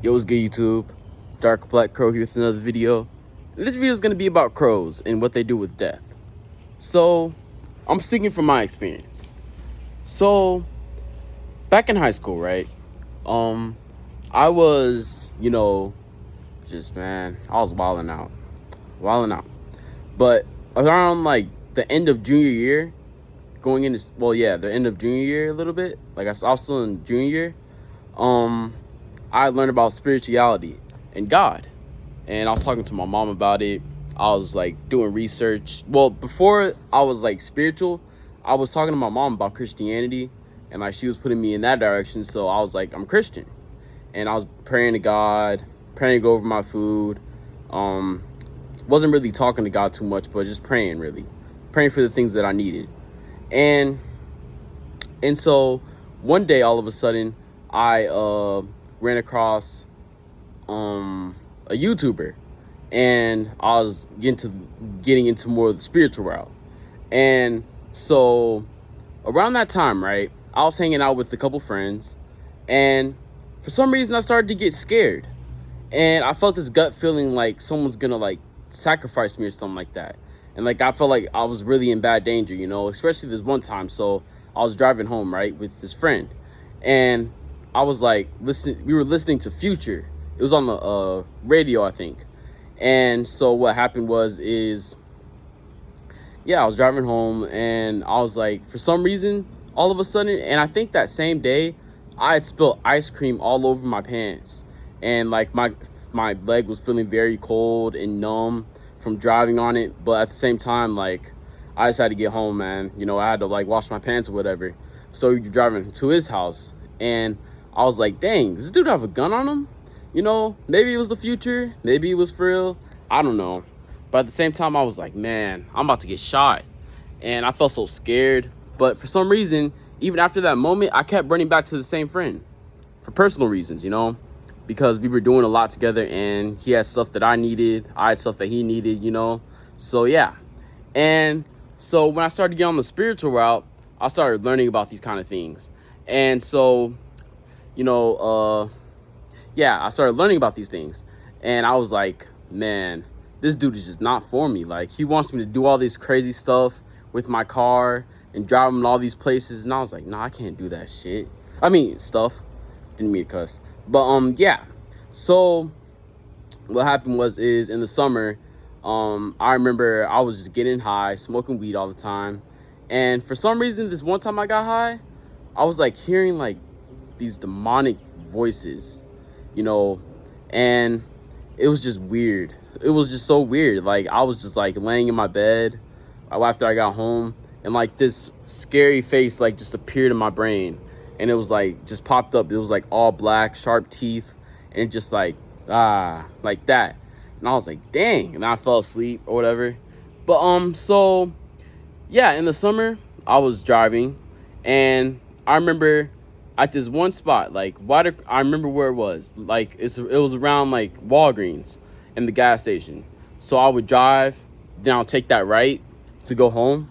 Yo, what's good, YouTube? Dark Black Crow here with another video. And this video is going to be about crows and what they do with death. So, I'm speaking from my experience. So, back in high school, right? I was, I was wilding out. But around, the end of junior year, the end of junior year a little bit. I was still in junior year. I learned about spirituality and God. And I was talking to my mom about it. I was doing research. Well, before I was spiritual, I was talking to my mom about Christianity, and she was putting me in that direction. So I was I'm Christian, and I was praying to God, praying to go over my food. Wasn't really talking to God too much, but just praying for the things that I needed. And so one day, all of a sudden, I ran across a YouTuber, and I was getting into more of the spiritual route. And so around that time, right, I was hanging out with a couple friends, and for some reason I started to get scared, and I felt this gut feeling like someone's gonna sacrifice me or something like that. And I felt like I was really in bad danger, especially this one time. So I was driving home, right, with this friend, and I was we were listening to Future. It was on the radio, I think. And so what happened I was driving home, and I was for some reason, all of a sudden, and I think that same day, I had spilled ice cream all over my pants. And my leg was feeling very cold and numb from driving on it. But at the same time, I just had to get home, man. I had to wash my pants or whatever. So you're driving to his house, and I was dang, does this dude have a gun on him? Maybe it was the Future, maybe it was for real, I don't know. But at the same time, I was man, I'm about to get shot. And I felt so scared. But for some reason, even after that moment, I kept running back to the same friend for personal reasons, because we were doing a lot together, and he had stuff that I needed, I had stuff that he needed, So yeah. And so when I started to get on the spiritual route, I started learning about these kind of things. And so I started learning about these things, and I was man, this dude is just not for me. He wants me to do all this crazy stuff with my car and drive him to all these places, and I was nah, I can't do that shit. I mean, stuff. Didn't mean to cuss. But yeah. So what happened is in the summer, I remember I was just getting high, smoking weed all the time, and for some reason, this one time I got high, I was hearing these demonic voices, and it was just weird. It was just so weird. I was just laying in my bed after I got home, and this scary face just appeared in my brain, and it was just popped up. It was all black, sharp teeth, and it just like that. And I was dang, and I fell asleep or whatever. But so yeah, in the summer I was driving, and I remember at this one spot, I remember where it was. It was around Walgreens and the gas station. So I would drive, then I'll take that right to go home.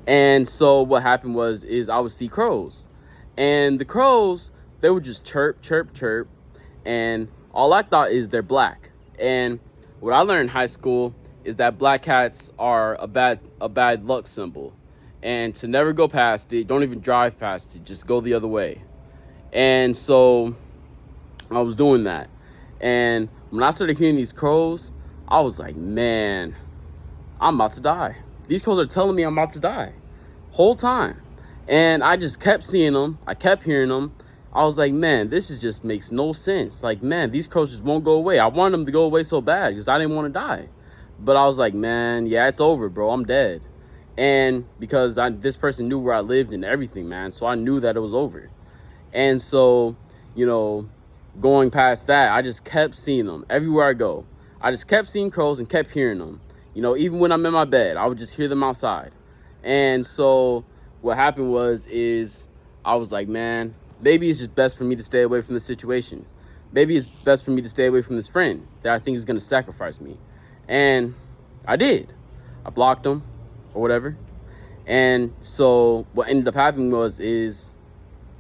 And so what happened is I would see crows. And the crows, they would just chirp, chirp, chirp. And all I thought is they're black. And what I learned in high school is that black cats are a bad luck symbol. And to never go past it, don't even drive past it, just go the other way. And so I was doing that. And when I started hearing these crows, I was man, I'm about to die. These crows are telling me I'm about to die whole time. And I just kept seeing them. I kept hearing them. I was man, this just makes no sense. Man, these crows just won't go away. I wanted them to go away so bad because I didn't want to die. But I was man, yeah, it's over, bro. I'm dead. And because this person knew where I lived and everything, man. So I knew that it was over. And so, going past that, I just kept seeing them everywhere I go. I just kept seeing crows and kept hearing them. Even when I'm in my bed, I would just hear them outside. And so what happened I was man, maybe it's just best for me to stay away from the situation. Maybe it's best for me to stay away from this friend that I think is going to sacrifice me. And I did. I blocked him or whatever. And so what ended up happening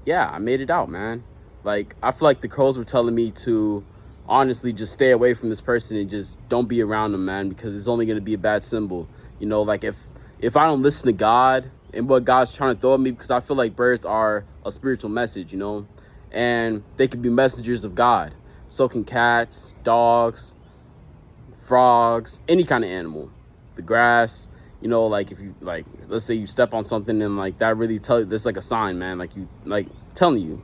yeah, I made it out, man. Like, I feel like the crows were telling me to honestly just stay away from this person and just don't be around them, man, because it's only going to be a bad symbol. You know, like if I don't listen to God and what God's trying to throw at me, because I feel like birds are a spiritual message, you know, and they could be messengers of God. So can cats, dogs, frogs, any kind of animal, the grass. You know, like if you, like, let's say you step on something and like that really tell you, that's like a sign, man, like you, like telling you.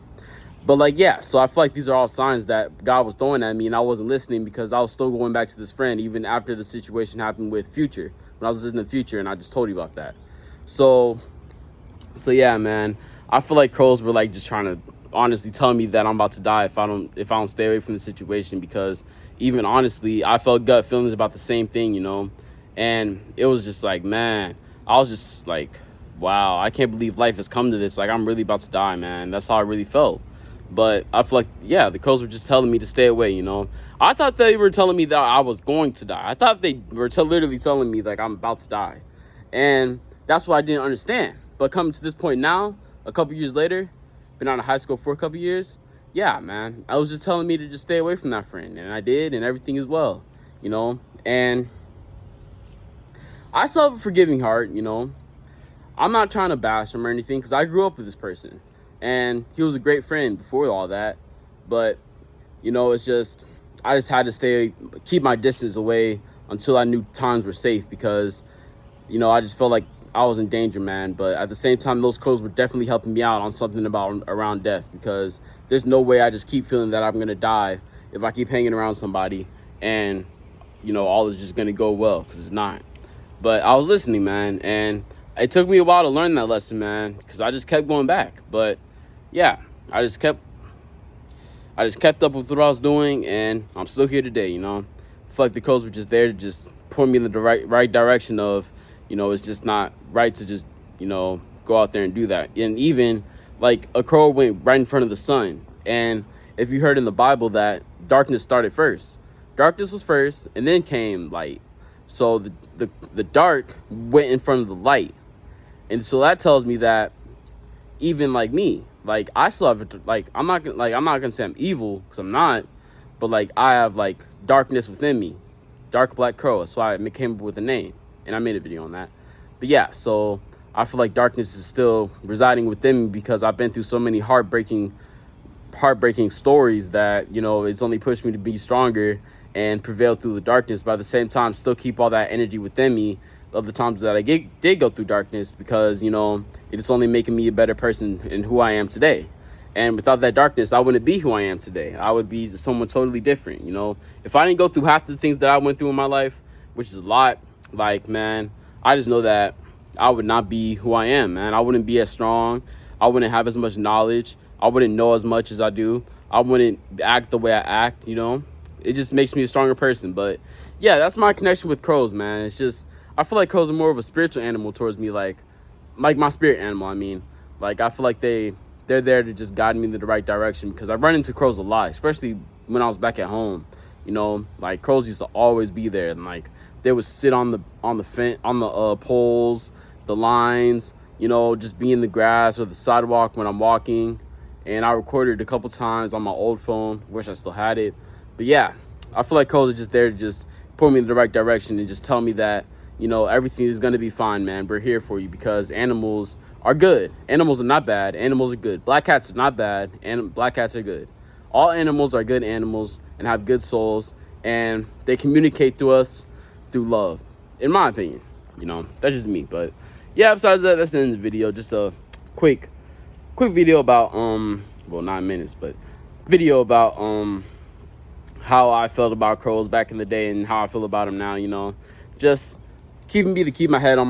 But like, yeah, so I feel like these are all signs that God was throwing at me, and I wasn't listening because I was still going back to this friend even after the situation happened with Future, when I was listening to Future, and I just told you about that. So yeah, man, I feel like crows were like just trying to honestly tell me that I'm about to die if I don't stay away from the situation, because even honestly, I felt gut feelings about the same thing, you know. And it was just like, man, I was just like, wow, I can't believe life has come to this. Like, I'm really about to die, man. That's how I really felt. But I feel like, yeah, the crows were just telling me to stay away, you know. I thought they were telling me that I was going to die. I thought they were literally telling me, like, I'm about to die. And that's what I didn't understand. But coming to this point now, a couple years later, been out of high school for a couple years, yeah, man, I was just telling me to just stay away from that friend. And I did, and everything is well, you know. And I still have a forgiving heart, you know. I'm not trying to bash him or anything, because I grew up with this person. And he was a great friend before all that. But, you know, it's just, I just had to keep my distance away until I knew times were safe, because, you know, I just felt like I was in danger, man. But at the same time, those crows were definitely helping me out on something around death, because there's no way I just keep feeling that I'm going to die if I keep hanging around somebody and, you know, all is just going to go well, because it's not. But I was listening, man, and it took me a while to learn that lesson, man, because I just kept going back. But yeah, I just kept up with what I was doing, and I'm still here today, you know. I feel like the crows were just there to just point me in the right direction of, you know, it's just not right to just, you know, go out there and do that. And even like a crow went right in front of the sun. And if you heard in the Bible that darkness started first, darkness was first, and then came light. So the dark went in front of the light. And so that tells me that even like me, like I still have, like, I'm not gonna say I'm evil, because I'm not, but like I have like darkness within me, dark black crow. That's why I came up with a name, and I made a video on that. But yeah, so I feel like darkness is still residing within me, because I've been through so many heartbreaking stories that, you know, it's only pushed me to be stronger and prevail through the darkness, but at the same time still keep all that energy within me of the times that I did go through darkness, because, you know, it's only making me a better person in who I am today. And without that darkness, I wouldn't be who I am today. I would be someone totally different, you know. If I didn't go through half the things that I went through in my life, which is a lot, like, man, I just know that I would not be who I am, man. I wouldn't be as strong. I wouldn't have as much knowledge. I wouldn't know as much as I do. I wouldn't act the way I act, you know. It just makes me a stronger person. But yeah, that's my connection with crows, man. It's just, I feel like crows are more of a spiritual animal towards me, like my spirit animal. I mean, like, I feel like they're there to just guide me in the right direction, because I run into crows a lot, especially when I was back at home. You know, like, crows used to always be there, and like they would sit on the fence, on the poles, the lines, you know, just be in the grass or the sidewalk when I'm walking. And I recorded a couple times on my old phone. Wish I still had it. But yeah, I feel like crows are just there to just point me in the right direction and just tell me that, you know, everything is going to be fine, man. We're here for you, because animals are good. Animals are not bad. Animals are good. Black cats are not bad, and black cats are good. All animals are good animals and have good souls, and they communicate to us through love, in my opinion. You know, that's just me. But yeah, besides that, that's the end of the video. Just a quick video about well, 9 minutes, but video about how I felt about crows back in the day and how I feel about them now. You know, just keep my head on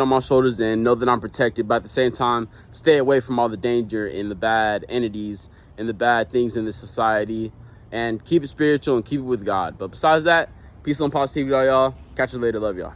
my shoulders and know that I'm protected, but at the same time stay away from all the danger and the bad entities and the bad things in this society, and keep it spiritual and keep it with God. But besides that, peace and positivity, y'all. Catch you later. Love y'all.